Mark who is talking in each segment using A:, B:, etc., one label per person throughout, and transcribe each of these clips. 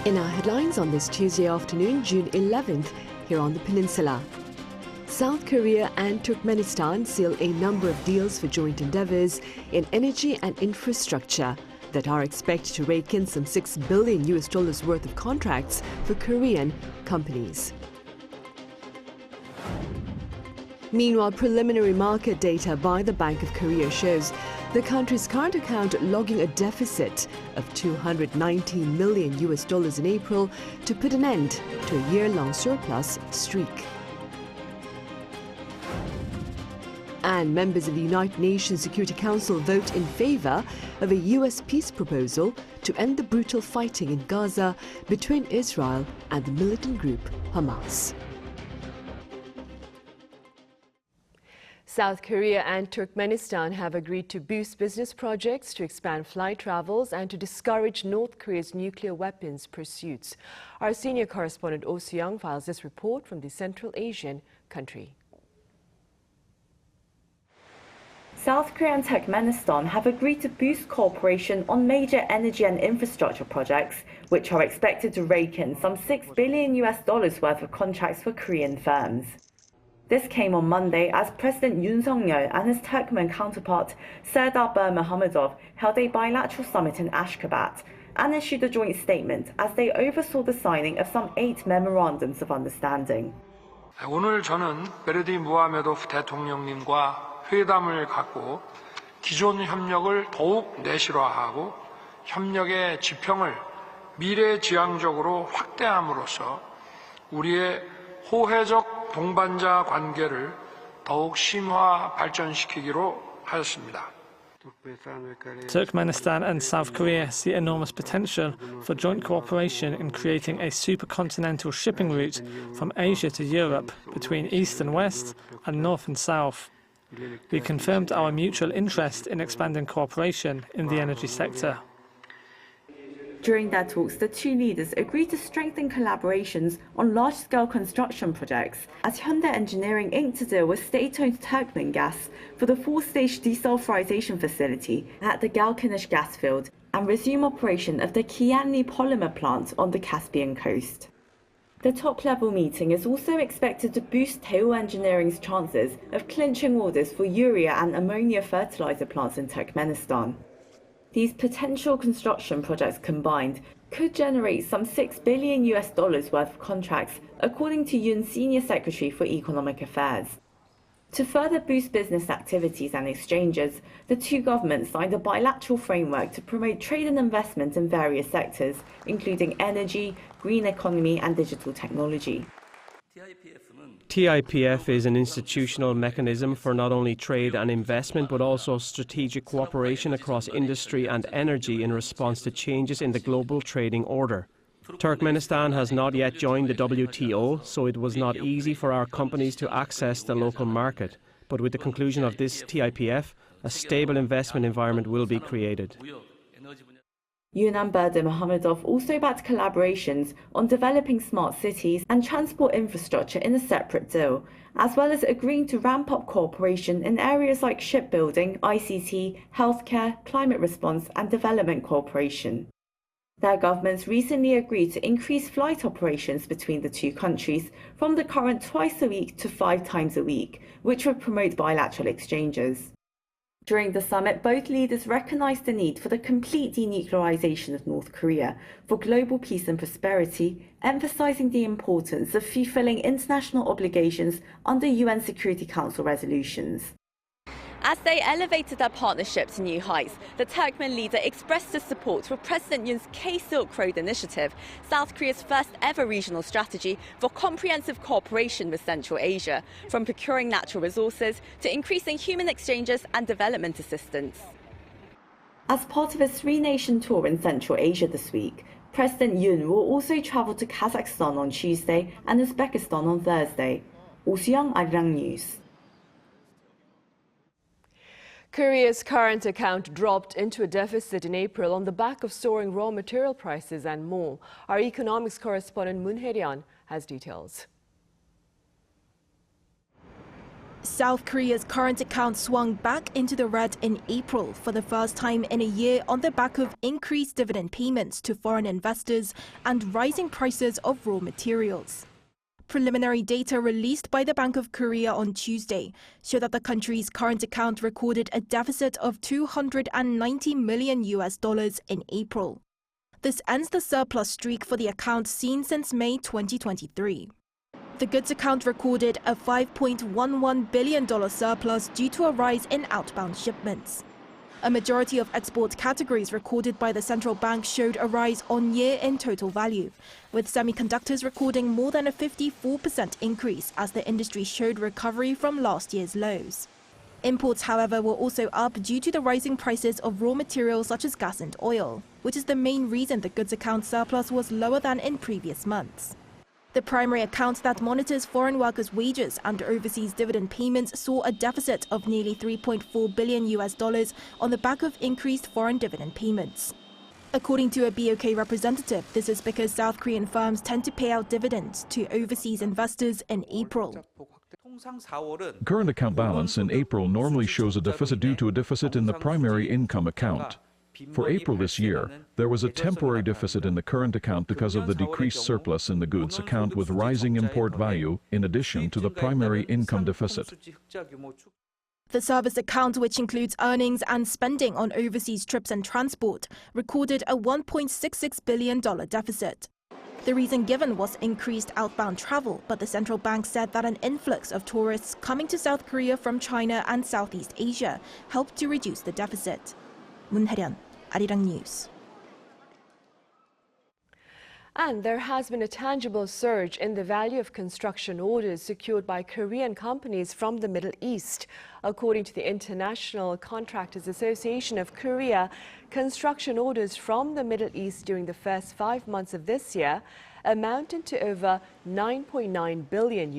A: In our headlines on this Tuesday afternoon, June 11th, here on the peninsula. South Korea and Turkmenistan seal a number of deals for joint endeavors in energy and infrastructure that are expected to rake in some $6 billion worth of contracts for Korean companies. Meanwhile, preliminary market data by the Bank of Korea shows the country's current account logging a deficit of $219 million in April to put an end to a year-long surplus streak. And members of the United Nations Security Council vote in favor of a U.S. peace proposal to end the brutal fighting in Gaza between Israel and the militant group Hamas. South Korea and Turkmenistan have agreed to boost business projects, to expand flight travels, and to discourage North Korea's nuclear weapons pursuits. Our senior correspondent Oh Soo-young files this report from the Central Asian country.
B: South Korea and Turkmenistan have agreed to boost cooperation on major energy and infrastructure projects, which are expected to rake in some $6 billion worth of contracts for Korean firms. This came on Monday as President Yoon Suk-yeol and his Turkmen counterpart Serdar Bermuhamedov held a bilateral summit in Ashgabat and issued a joint statement as they oversaw the signing of some 8 memorandums of understanding.
C: 오늘 저는 베르디 무하메도프 대통령님과 회담을 갖고 기존 협력을 더욱 내실화하고 협력의 지평을 미래지향적으로 확대함으로써 우리의 호혜적 동반자 관계를 더욱 심화 발전시키기로 하였습니다.
D: Turkmenistan and South Korea see enormous potential for joint cooperation in creating a supercontinental shipping route from Asia to Europe between East and West and North and South. We confirmed our mutual interest in expanding cooperation in the energy sector.
B: During their talks, the two leaders agreed to strengthen collaborations on large-scale construction projects, as Hyundai Engineering inked a deal with state-owned Turkmen Gas for the 4-stage desulfurization facility at the Galkanish gas field and resume operation of the Kianli polymer plant on the Caspian coast. The top-level meeting is also expected to boost Daewoo Engineering's chances of clinching orders for urea and ammonia fertilizer plants in Turkmenistan. These potential construction projects combined could generate some $6 billion worth of contracts, according to Yoon's Senior Secretary for Economic Affairs. To further boost business activities and exchanges, the two governments signed a bilateral framework to promote trade and investment in various sectors, including energy, green economy, and digital technology.
E: TIPF is an institutional mechanism for not only trade and investment but also strategic cooperation across industry and energy in response to changes in the global trading order. Turkmenistan has not yet joined the WTO, so it was not easy for our companies to access the local market. But with the conclusion of this TIPF, a stable investment environment will be created.
B: Yoon and Bermuhamedov also backed collaborations on developing smart cities and transport infrastructure in a separate deal, as well as agreeing to ramp up cooperation in areas like shipbuilding, ICT, healthcare, climate response, and development cooperation. Their governments recently agreed to increase flight operations between the two countries from the current twice a week to 5 times a week, which would promote bilateral exchanges. During the summit, both leaders recognized the need for the complete denuclearization of North Korea for global peace and prosperity, emphasizing the importance of fulfilling international obligations under UN Security Council resolutions.
F: As they elevated their partnership to new heights, the Turkmen leader expressed his support for President Yoon's K-Silk Road initiative, South Korea's first ever regional strategy for comprehensive cooperation with Central Asia, from procuring natural resources to increasing human exchanges and development assistance.
B: As part of his 3-nation tour in Central Asia this week, President Yoon will also travel to Kazakhstan on Tuesday and Uzbekistan on Thursday. Oh Soo-young, Arirang News.
A: Korea's current account dropped into a deficit in April on the back of soaring raw material prices and more. Our economics correspondent Moon Hae-ryun has details.
G: South Korea's current account swung back into the red in April for the first time in a year on the back of increased dividend payments to foreign investors and rising prices of raw materials. Preliminary data released by the Bank of Korea on Tuesday show that the country's current account recorded a deficit of $290 million in April. This ends the surplus streak for the account seen since May 2023. The goods account recorded a $5.11 billion surplus due to a rise in outbound shipments. A majority of export categories recorded by the central bank showed a rise on year in total value, with semiconductors recording more than a 54% increase as the industry showed recovery from last year's lows. Imports, however, were also up due to the rising prices of raw materials such as gas and oil, which is the main reason the goods account surplus was lower than in previous months. The primary account that monitors foreign workers' wages and overseas dividend payments saw a deficit of nearly $3.4 billion on the back of increased foreign dividend payments. According to a BOK representative, this is because South Korean firms tend to pay out dividends to overseas investors in April.
H: Current account balance in April normally shows a deficit due to a deficit in the primary income account. For April this year, there was a temporary deficit in the current account because of the decreased surplus in the goods account with rising import value in addition to the primary income deficit.
G: The service account, which includes earnings and spending on overseas trips and transport, recorded a $1.66 billion deficit. The reason given was increased outbound travel, but the central bank said that an influx of tourists coming to South Korea from China and Southeast Asia helped to reduce the deficit. 문혜련, Arirang News.
A: And there has been a tangible surge in the value of construction orders secured by Korean companies from the Middle East. According to the International Contractors Association of Korea, construction orders from the Middle East during the first 5 months of this year amounted to over $9.9 billion.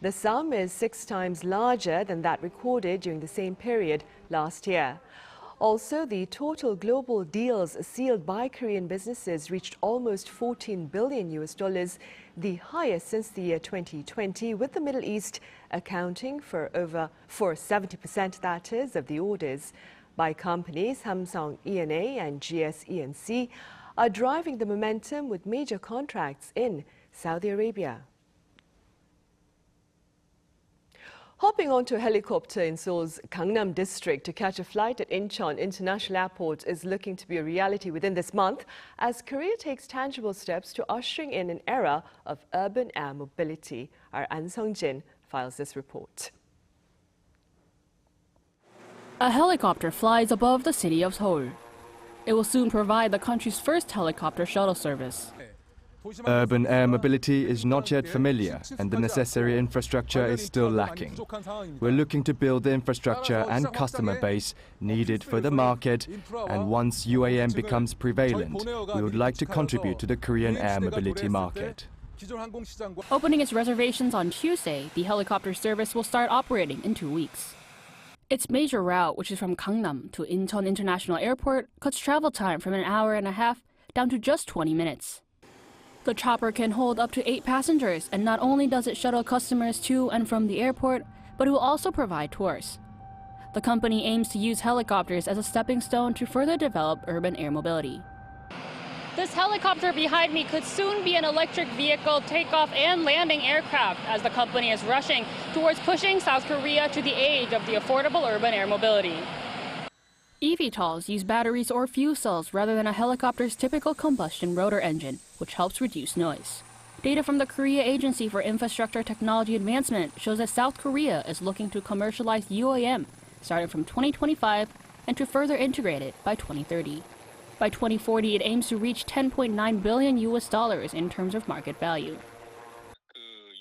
A: The sum is 6 times larger than that recorded during the same period last year. Also, the total global deals sealed by Korean businesses reached almost $14 billion, the highest since the year 2020, with the Middle East accounting for 70%, that is, of the orders. By companies, Samsung E&A and GS E&C are driving the momentum with major contracts in Saudi Arabia. Hopping onto a helicopter in Seoul's Gangnam district to catch a flight at Incheon International Airport is looking to be a reality within this month as Korea takes tangible steps to ushering in an era of urban air mobility. Our An Sung-jin files this report.
I: A helicopter flies above the city of Seoul. It will soon provide the country's first helicopter shuttle service.
J: Urban air mobility is not yet familiar, and the necessary infrastructure is still lacking. We're looking to build the infrastructure and customer base needed for the market, and once UAM becomes prevalent, we would like to contribute to the Korean air mobility market.
I: Opening its reservations on Tuesday, the helicopter service will start operating in 2 weeks. Its major route, which is from Gangnam to Incheon International Airport, cuts travel time from an hour and a half down to just 20 minutes. The chopper can hold up to 8 passengers, and not only does it shuttle customers to and from the airport, but it will also provide tours. The company aims to use helicopters as a stepping stone to further develop urban air mobility. This helicopter behind me could soon be an electric vehicle takeoff and landing aircraft, as the company is rushing towards pushing South Korea to the age of the affordable urban air mobility. eVTOLs use batteries or fuel cells rather than a helicopter's typical combustion rotor engine, which helps reduce noise. Data from the Korea Agency for Infrastructure Technology Advancement shows that South Korea is looking to commercialize UAM starting from 2025 and to further integrate it by 2030. By 2040, it aims to reach $10.9 billion in terms of market value.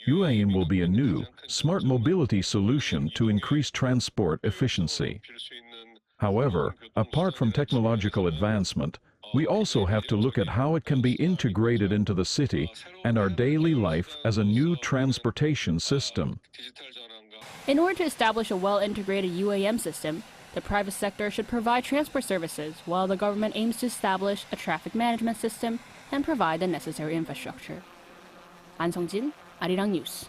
H: UAM will be a new, smart mobility solution to increase transport efficiency. However, apart from technological advancement, we also have to look at how it can be integrated into the city and our daily life as a new transportation system.
I: In order to establish a well-integrated UAM system, the private sector should provide transport services, while the government aims to establish a traffic management system and provide the necessary infrastructure. An Sung-jin, Arirang News.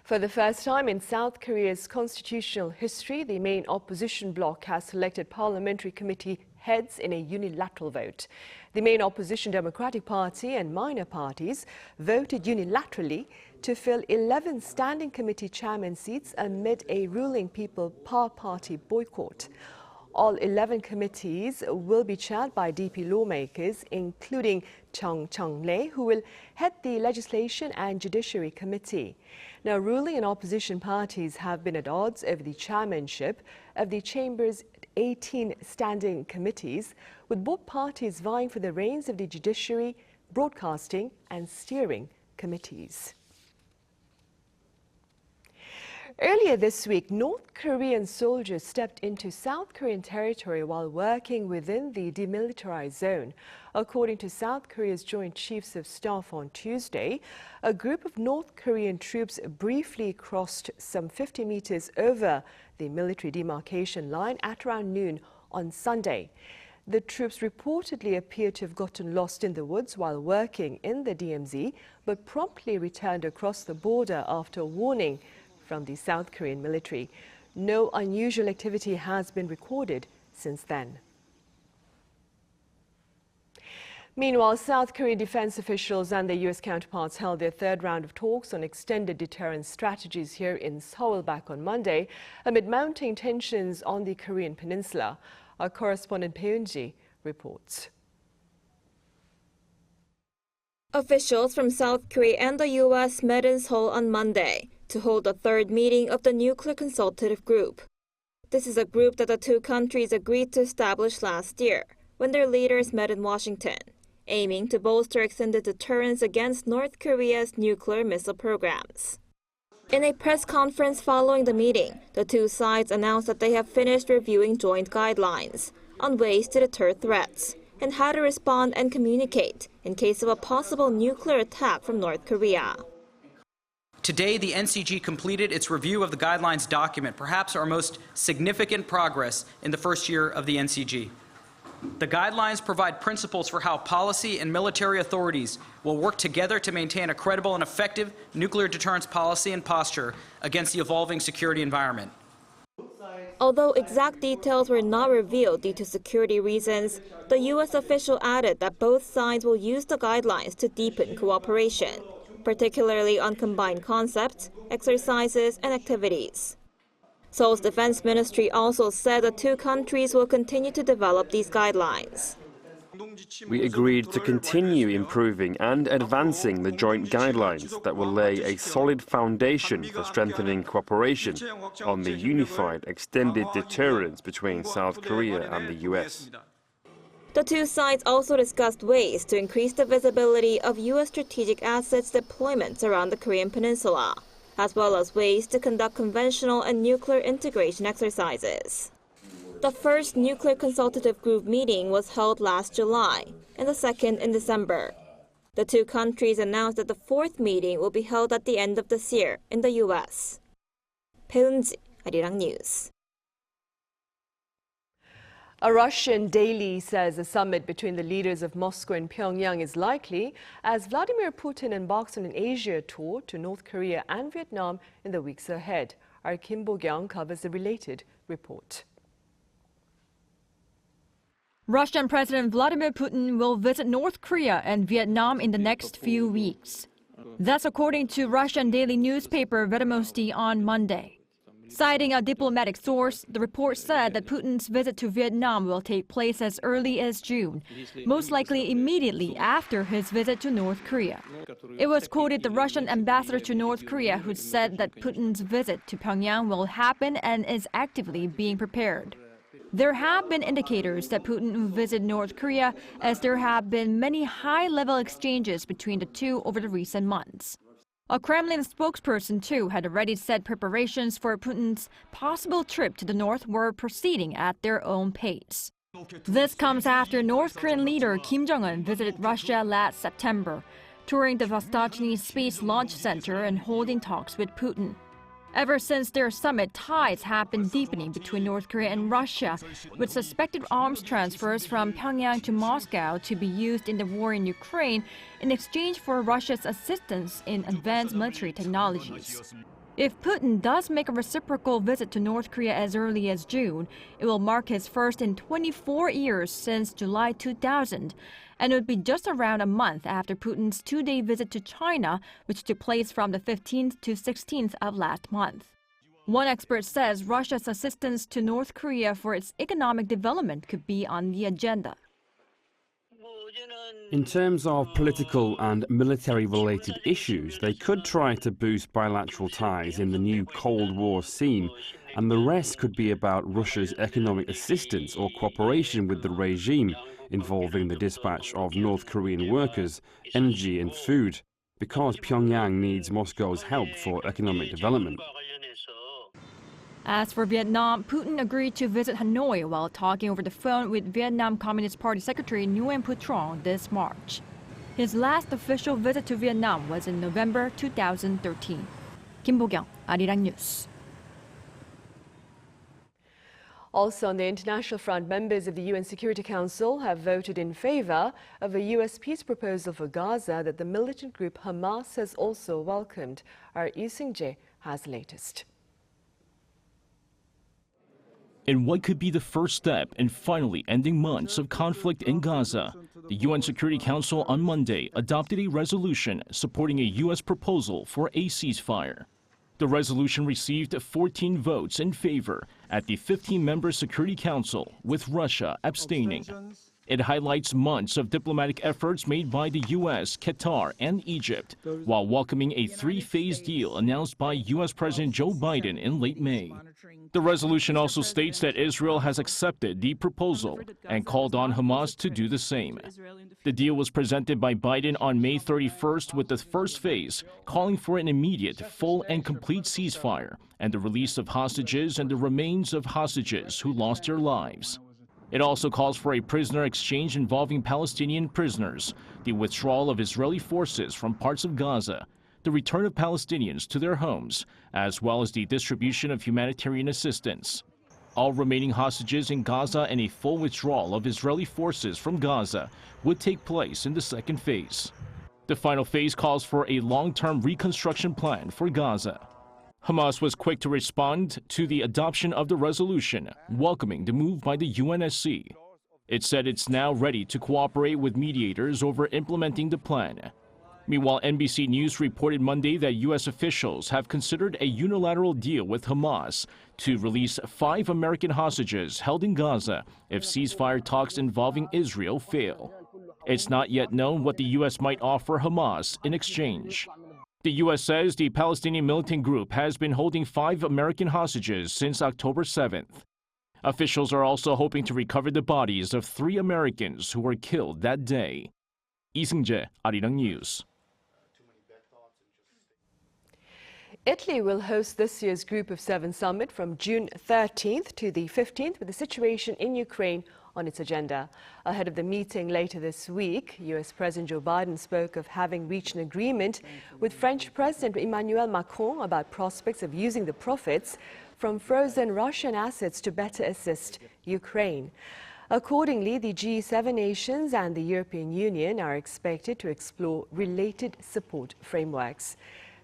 A: For the first time in South Korea's constitutional history, the main opposition bloc has selected parliamentary committee heads in a unilateral vote. The main opposition Democratic Party and minor parties voted unilaterally to fill 11 standing committee chairman seats amid a ruling People Power Party boycott. All 11 committees will be chaired by DP lawmakers, including Chung Chung-lee, who will head the Legislation and Judiciary Committee. Now, ruling and opposition parties have been at odds over the chairmanship of the Chamber's 18 standing committees, with both parties vying for the reins of the Judiciary, Broadcasting and Steering Committees. Earlier this week, North Korean soldiers stepped into South Korean territory while working within the demilitarized zone. According to South Korea's Joint Chiefs of Staff on Tuesday, a group of North Korean troops briefly crossed some 50 meters over the military demarcation line at around noon on Sunday. The troops reportedly appeared to have gotten lost in the woods while working in the DMZ, but promptly returned across the border after a warning from the South Korean military. No unusual activity has been recorded since then. Meanwhile, South Korean defense officials and their U.S. counterparts held their third round of talks on extended deterrence strategies here in Seoul back on Monday, amid mounting tensions on the Korean peninsula. Our correspondent Peunji reports.
K: Officials from South Korea and the U.S. met in Seoul on Monday to hold the third meeting of the Nuclear Consultative Group. This is a group that the two countries agreed to establish last year when their leaders met in Washington, aiming to bolster extended deterrence against North Korea's nuclear missile programs. In a press conference following the meeting, the two sides announced that they have finished reviewing joint guidelines on ways to deter threats and how to respond and communicate in case of a possible nuclear attack from North Korea.
L: Today, the NCG completed its review of the guidelines document, perhaps our most significant progress in the first year of the NCG. The guidelines provide principles for how policy and military authorities will work together to maintain a credible and effective nuclear deterrence policy and posture against the evolving security environment.
K: Although exact details were not revealed due to security reasons, the U.S. official added that both sides will use the guidelines to deepen cooperation, particularly on combined concepts, exercises, and activities. Seoul's defense ministry also said the two countries will continue to develop these guidelines.
M: We agreed to continue improving and advancing the joint guidelines that will lay a solid foundation for strengthening cooperation on the unified extended deterrence between South Korea and the U.S.
K: The two sides also discussed ways to increase the visibility of U.S. strategic assets deployments around the Korean peninsula, as well as ways to conduct conventional and nuclear integration exercises. The first Nuclear Consultative Group meeting was held last July, and the second in December. The two countries announced that the fourth meeting will be held at the end of this year in the U.S. Peunji, Arirang News.
A: A Russian daily says a summit between the leaders of Moscow and Pyongyang is likely as Vladimir Putin embarks on an Asia tour to North Korea and Vietnam in the weeks ahead. Our Kim Bo-kyung covers the related report.
N: Russian President Vladimir Putin will visit North Korea and Vietnam in the next few weeks. That's according to Russian daily newspaper Vedomosti on Monday. Citing a diplomatic source, the report said that Putin's visit to Vietnam will take place as early as June, most likely immediately after his visit to North Korea. It was quoted the Russian ambassador to North Korea who said that Putin's visit to Pyongyang will happen and is actively being prepared. There have been indicators that Putin will visit North Korea, as there have been many high-level exchanges between the two over the recent months. A Kremlin spokesperson, too, had already said preparations for Putin's possible trip to the north were proceeding at their own pace. This comes after North Korean leader Kim Jong-un visited Russia last September, touring the Vostochny Space Launch Center and holding talks with Putin. Ever since their summit, ties have been deepening between North Korea and Russia, with suspected arms transfers from Pyongyang to Moscow to be used in the war in Ukraine in exchange for Russia's assistance in advanced military technologies. If Putin does make a reciprocal visit to North Korea as early as June, it will mark his first in 24 years since July 2000, and it would be just around a month after Putin's two-day visit to China, which took place from the 15th to 16th of last month. One expert says Russia's assistance to North Korea for its economic development could be on the agenda.
M: In terms of political and military-related issues, they could try to boost bilateral ties in the new Cold War scene, and the rest could be about Russia's economic assistance or cooperation with the regime, involving the dispatch of North Korean workers, energy and food, because Pyongyang needs Moscow's help for economic development.
N: As for Vietnam, Putin agreed to visit Hanoi while talking over the phone with Vietnam Communist Party Secretary Nguyen Phu Trong this March. His last official visit to Vietnam was in November 2013. Kim Bo-kyung, Arirang News.
A: Also on the international front, members of the UN Security Council have voted in favor of a U.S. peace proposal for Gaza that the militant group Hamas has also welcomed. Our Lee Seung-jae has the latest.
O: In what could be the first step in finally ending months of conflict in Gaza, the UN Security Council on Monday adopted a resolution supporting a U.S. proposal for a ceasefire. The resolution received 14 votes in favor at the 15-member Security Council, with Russia abstaining. It highlights months of diplomatic efforts made by the U.S., Qatar, and Egypt, while welcoming a three-phase deal announced by U.S. President Joe Biden in late May. The resolution also states that Israel has accepted the proposal and called on Hamas to do the same. The deal was presented by Biden on May 31st, with the first phase calling for an immediate, full and complete ceasefire and the release of hostages and the remains of hostages who lost their lives. It also calls for a prisoner exchange involving Palestinian prisoners, the withdrawal of Israeli forces from parts of Gaza, the return of Palestinians to their homes, as well as the distribution of humanitarian assistance. All remaining hostages in Gaza and a full withdrawal of Israeli forces from Gaza would take place in the second phase. The final phase calls for a long-term reconstruction plan for Gaza. Hamas was quick to respond to the adoption of the resolution, welcoming the move by the UNSC. It said it's now ready to cooperate with mediators over implementing the plan. Meanwhile, NBC News reported Monday that U.S. officials have considered a unilateral deal with Hamas to release 5 American hostages held in Gaza if ceasefire talks involving Israel fail. It's not yet known what the U.S. might offer Hamas in exchange. The U.S. says the Palestinian militant group has been holding 5 American hostages since October 7th. Officials are also hoping to recover the bodies of 3 Americans who were killed that day. Lee Seung-jae, Arirang News.
A: Italy will host this year's Group of 7 summit from June 13th to the 15th, with the situation in Ukraine on its agenda. Ahead of the meeting later this week, U.S. President Joe Biden spoke of having reached an agreement with French President Emmanuel Macron about prospects of using the profits from frozen Russian assets to better assist Ukraine. Accordingly, the G7 nations and the European Union are expected to explore related support frameworks.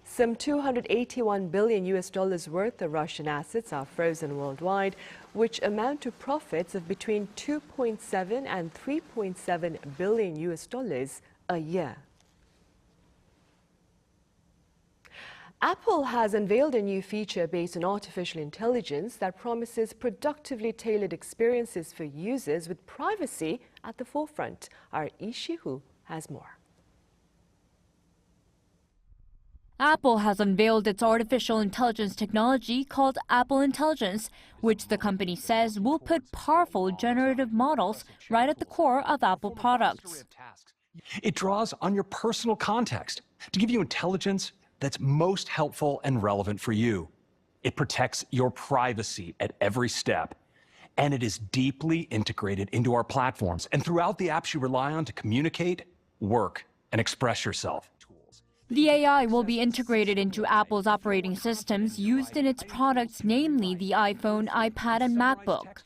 A: Some $281 billion worth of Russian assets are frozen worldwide, which amount to profits of between $2.7 and $3.7 billion a year. Apple has unveiled a new feature based on artificial intelligence that promises productively tailored experiences for users with privacy at the forefront. Our Lee Shi-hu has more.
I: Apple has unveiled its artificial intelligence technology called Apple Intelligence, which the company says will put powerful generative models right at the core of Apple products.
P: It draws on your personal context to give you intelligence that's most helpful and relevant for you. It protects your privacy at every step, and it is deeply integrated into our platforms and throughout the apps you rely on to communicate, work, and express yourself.
I: The AI will be integrated into Apple's operating systems used in its products, namely the iPhone, iPad, and MacBook.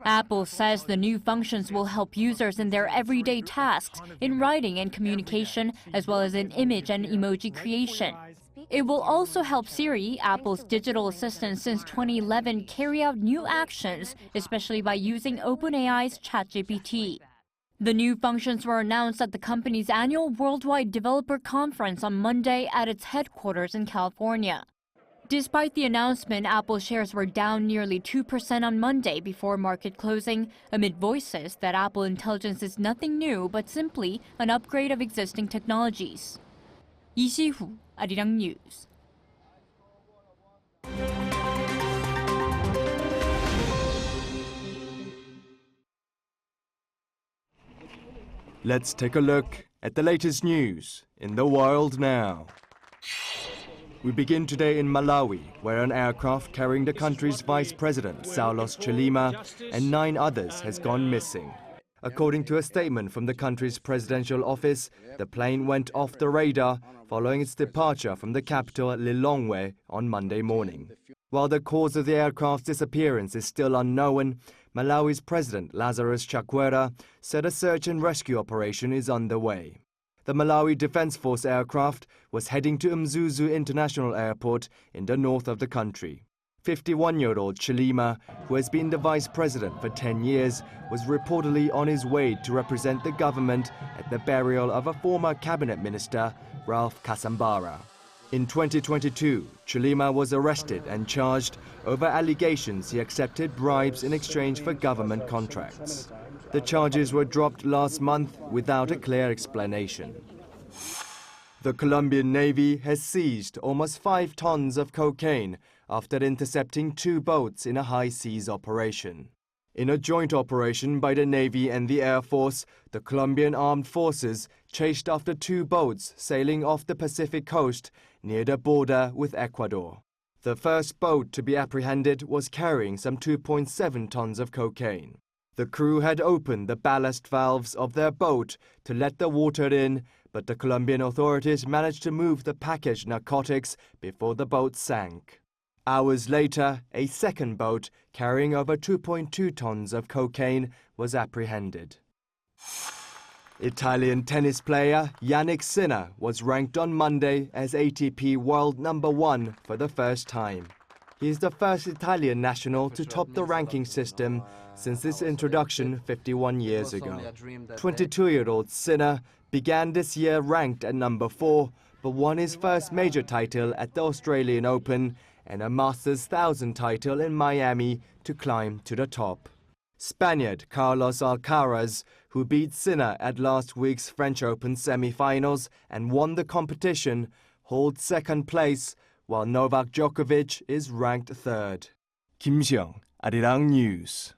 I: Apple says the new functions will help users in their everyday tasks in writing and communication, as well as in image and emoji creation. It will also help Siri, Apple's digital assistant since 2011, carry out new actions, especially by using OpenAI's ChatGPT. The new functions were announced at the company's annual Worldwide Developer Conference on Monday at its headquarters in California. Despite the announcement, Apple shares were down nearly 2% on Monday before market closing, amid voices that Apple Intelligence is nothing new but simply an upgrade of existing technologies. 이시후, Arirang News.
J: Let's take a look at the latest news in the world now. We begin today in Malawi, where an aircraft carrying the country's Vice President, Saulos Chilima, and 9 others has gone missing. According to a statement from the country's presidential office, the plane went off the radar following its departure from the capital Lilongwe on Monday morning. While the cause of the aircraft's disappearance is still unknown, Malawi's President Lazarus Chakwera said a search and rescue operation is underway. The Malawi Defense Force aircraft was heading to Mzuzu International Airport in the north of the country. 51-year-old Chilima, who has been the vice president for 10 years, was reportedly on his way to represent the government at the burial of a former cabinet minister, Ralph Kasambara. In 2022, Chilima was arrested and charged over allegations he accepted bribes in exchange for government contracts. The charges were dropped last month without a clear explanation. The Colombian Navy has seized almost 5 tons of cocaine after intercepting 2 boats in a high seas operation. In a joint operation by the Navy and the Air Force, the Colombian Armed Forces chased after 2 boats sailing off the Pacific coast near the border with Ecuador. The first boat to be apprehended was carrying some 2.7 tons of cocaine. The crew had opened the ballast valves of their boat to let the water in, but the Colombian authorities managed to move the packaged narcotics before the boat sank. Hours later, a second boat carrying over 2.2 tons of cocaine was apprehended. Italian tennis player Yannick Sinner was ranked on Monday as ATP World #1 for the first time. He is the first Italian national to top the ranking system since its introduction 51 years ago. 22-year-old Sinner began this year ranked at #4, but won his first major title at the Australian Open and a Masters 1000 title in Miami to climb to the top. Spaniard Carlos Alcaraz, who beat Sinner at last week's French Open semi-finals and won the competition, holds second place, while Novak Djokovic is ranked third. Kim Seong, Arirang News.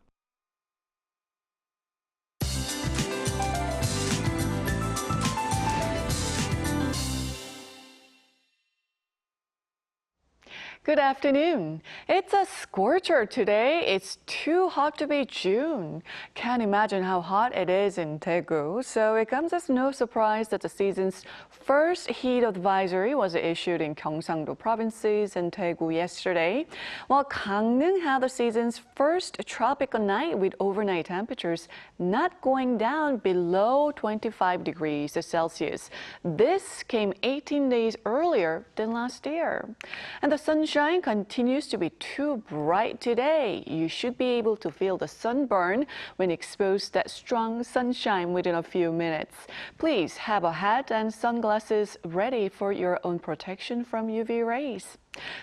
Q: Good afternoon. It's a scorcher today. It's too hot to be June. Can't imagine how hot it is in Daegu. So it comes as no surprise that the season's first heat advisory was issued in Gyeongsangdo provinces and Daegu yesterday, while Gangneung had the season's first tropical night with overnight temperatures not going down below 25 degrees Celsius. This came 18 days earlier than last year. And the sunshine continues to be too bright today. You should be able to feel the sunburn when exposed to that strong sunshine within a few minutes. Please have a hat and sunglasses ready for your own protection from UV rays.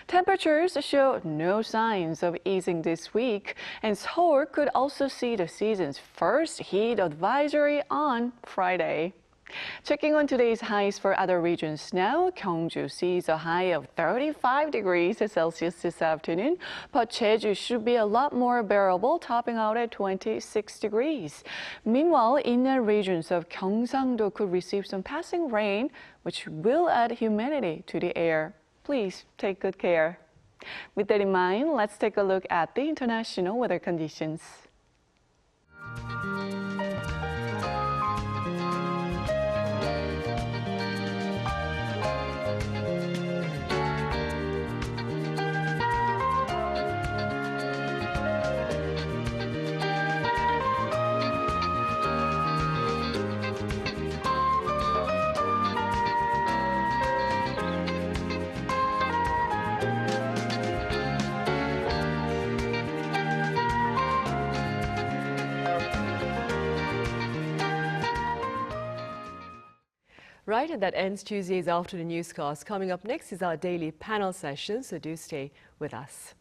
Q: Temperatures show no signs of easing this week, and Seoul could also see the season's first heat advisory on Friday. Checking on today's highs for other regions now, Gyeongju sees a high of 35 degrees Celsius this afternoon, but Jeju should be a lot more bearable, topping out at 26 degrees. Meanwhile, inner regions of Gyeongsangdo could receive some passing rain, which will add humidity to the air. Please take good care. With that in mind, let's take a look at the international weather conditions.
A: Right, and that ends Tuesday's afternoon newscast. Coming up next is our daily panel session, so do stay with us.